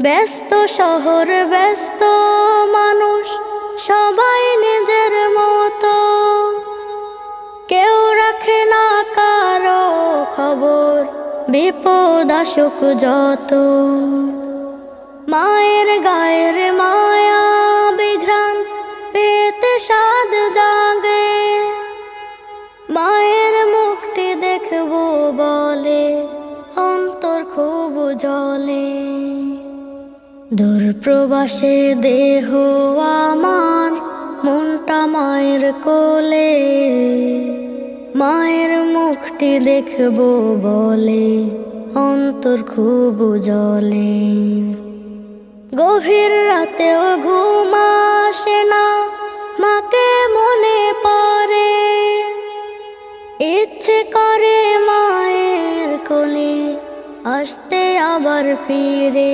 ব্যস্ত শহর ব্যস্ত মানুষ সবাই নিজের মতো, কেউ রাখে না কারো খবর, বিপদ আসুক যত। মায়ের গায়ের মায়া বিঘ্রাণ পেতে সাদ জাগে, মায়ের মুখটি দেখবো বলে অন্তর খুব জ্বলে। দূর প্রবাসে দেহ আমার, মনটা মায়ের কোলে, মায়ের মুখটি দেখবো বলে অন্তর খুব জ্বলে। গভীর রাতেও ঘুম আসে না, মাকে মনে পড়ে, ইচ্ছে করে মায়ের কোলে আসতে আবার ফিরে।